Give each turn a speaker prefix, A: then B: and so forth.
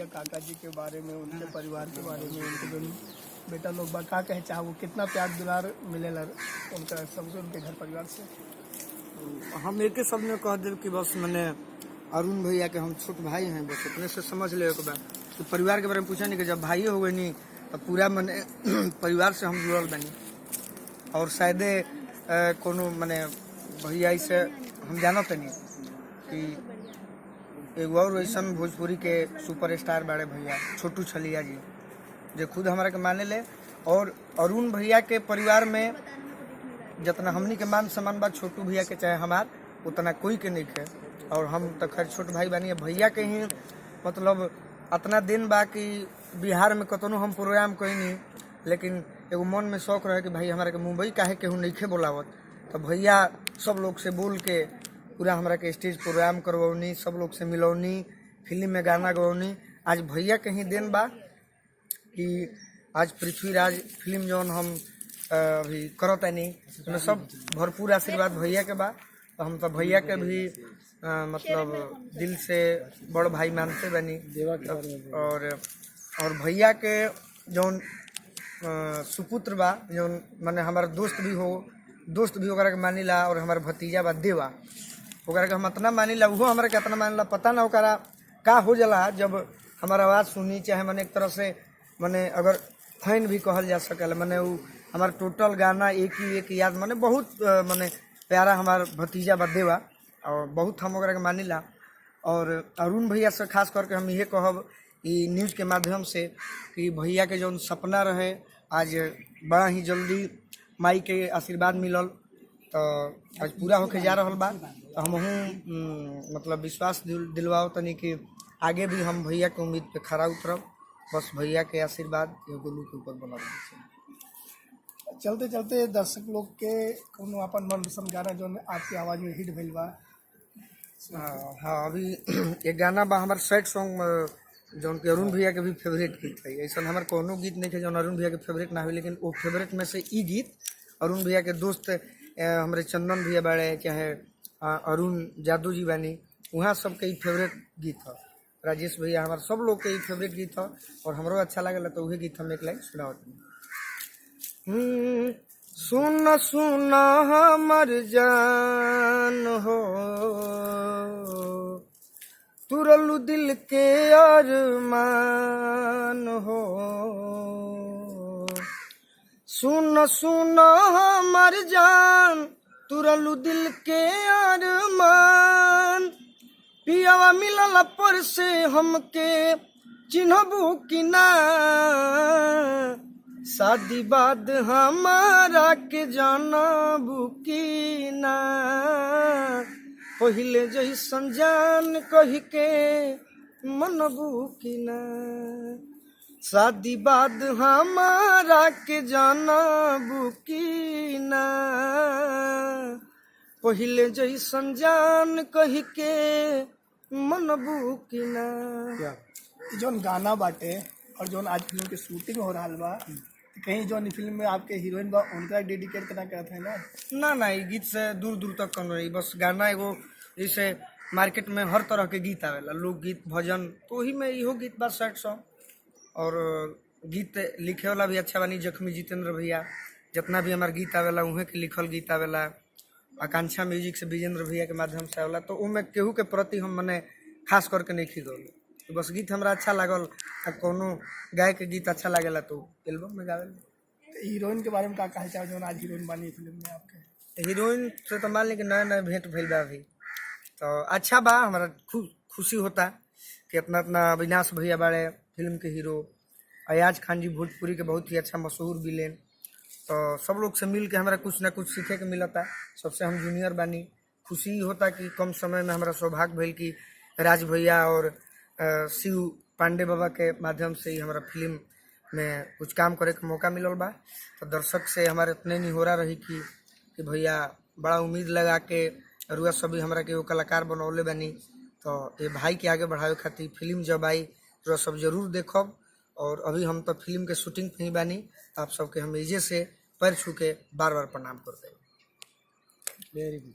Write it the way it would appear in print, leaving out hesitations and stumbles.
A: है काका जी के बारे में, उनके परिवार के बारे में, उनके जो बेटा लोग बा का कहे चाहे वो कितना प्यार दुलार मिलेला उनका सबसे, उनके घर परिवार से।
B: हम एक सब ने कह दे कि बस मैंने अरुण भैया के हम छोट भाई हैं, बस अपने से समझ ले एक बार। तो परिवार के बारे में पूछा नहीं कि जब भाई हो गए नहीं तो पूरा मैंने परिवार से हम जुड़ल बनी। और शायद कोनो मैंने भैया से हम जानते नहीं कि एगो और ऐसा भोजपुरी के सुपरस्टार बड़े भैया छोटू छलिया जी जो खुद हमारा के माने ले। और अरुण भैया के परिवार में जितना हमनी के मान सम्मान बा छोटू भैया के चाहे हमार उतना कोई के नहीं है। और हम तो खैर छोट भाई बनी भैया के ही मतलब इतना दिन बा कि बिहार में कतनो हम प्रोग्राम कहीं नहीं, लेकिन एगो मन में शौक रहे कि भाई हमारे के मुंबई काहे केहू नहीं बोलावत। तो भैया सब लोग से बोल के पूरा हमारा के स्टेज प्रोग्राम करवनी, सब लोग से मिलौनी, फिल्म में गाना गवनी। आज भैया के ही दिन बा कि आज पृथ्वीराज फिल्म जौन हम अभी करतानी उसमें सब भरपूर आशीर्वाद भैया के बा। तो हम तो भैया के भी मतलब दिल से बड़ भाई मानते बनी। और भैया के जौन सुपुत्र बा जौन माने हमारा दोस्त भी ओकरा के मानिला। और हमारा भतीजा बा देवा ओकरा के हम इतना मानिला, वो हमारा के इतना मानिला, पता ना ओकरा का हो जाला जब हमारा आवाज़ सुनी। चाहे मैंने एक तरह से मैंने अगर फैन भी कहल जा सकल, मैंने वो हमारा टोटल गाना एक याद मैंने बहुत मैंने प्यारा हमारा भतीजा बा देवा और बहुत हम ओकरा के मानिला। और अरुण भैया से खास करके हम ये कहब कि न्यूज़ के माध्यम से कि भैया के जौन सपना रहे आज बड़ा ही जल्दी माई के आशीर्वाद मिलल, तो आज पूरा होके जा रहा बा। तो हम मतलब विश्वास दिलवाओ तनी कि आगे भी हम भैया के उम्मीद पे खरा उतरब। बस भैया के आशीर्वाद गोलू के ऊपर बना रहे।
A: चलते चलते दर्शक लोग के कोनो अपन मनपसंद गाना जो आपकी आवाज़ में हिट भइल बा।
B: हाँ अभी एक गाना बा हमारे सैड सॉन्ग जौन के अरुण भैया के भी फेवरेट गीत है। ऐसा हमारे कोनो गीत नहीं है जौन अरुण भैया के फेवरेट ना हो, लेकिन वो फेवरेट में से ई गीत अरुण भैया के दोस्त हमारे चंदन भैया बाड़े चाहे अरुण जादू जी बानी, वहाँ सबके फेवरेट गीत है। राजेश भैया हमारे सब लोग के फेवरेट गीत है और हमरो अच्छा लगे तो वही गीत हम एक लाइन सुनावत। सुन सुन हमर जान हो तुरलू दिल के अरमान हो। सुन सुन हमर जान तुरलू दिल के अरमान। पियावा मिलल पर से हमके चिन्हबू कि ना, शादी बाद हमारा के जानबू कि ना। पहिले जैसन जान कही के मनबू कि ना, शादी बाद हमारा के जानबू कि ना। पहिले जैसन जान कही के मनबू कि ना।
A: जौन गाना बाटे और जौन आज फिल्म के शूटिंग हो रहा बा, कहीं जौन फिल्म में आपके हीरोइन बा उनका डेडिकेट करना करते हैं ना?
B: ना ये गीत से दूर दूर तक कौन रही। बस गाना एगो जैसे मार्केट में हर तरह के गीत आवेला, लोकगीत भजन, तो वही में इहो गीत बा सैड सॉन्ग। और गीत लिखे वाला भी अच्छा बनी जख्मी जितेंद्र भैया, जितना भी हमारे गीत आवेला उहे के लिखल गीत आवेला। आकांक्षा म्यूजिक से विजेंद्र भैया के माध्यम से आवेला, तो उनमें केहू के प्रति हम मने खास करके नहीं खिदौल। तो बस गीत हमरा अच्छा लागल, कोनो गाय के गीत अच्छा लागेला तो एल्बम में गावेला।
A: हीरोइन के बारे में का कहे चाहो जो आज हीरोइन बनी फिल्म में आपके?
B: हीरोइन से तो मान ली कि नया भेंट भइल बा अभी, तो अच्छा बा, हमारा खुशी होता कि इतना अविनाश भैया बाड़े फिल्म के हीरो, अयाज खान जी भोजपुरी के बहुत ही अच्छा मशहूर विलेन। तो सब लोग से मिल के हमारा कुछ ना कुछ सीखे के मिलता। सबसे हम जूनियर बानी, खुशी होता कि कम समय में हमारा सौभाग्य भइल कि राज भैया और शिव पांडे बाबा के माध्यम से ही हमारा फिल्म में कुछ काम करे के मौका मिलल बा। तो दर्शक से हमारे इतने नहीं हो रहा रही कि भैया बड़ा उम्मीद लगा के रुआ सभी हमारा के वो कलाकार बनौले बनी। तो ये भाई के आगे बढ़ावे खातिर फिल्म जब आई रुआ सब जरूर देखब। और अभी हम तो फिल्म के शूटिंग पे ही बानी, आप सबके हम इजे से पैर छू के बार बार प्रणाम करते हैं।
A: Very good.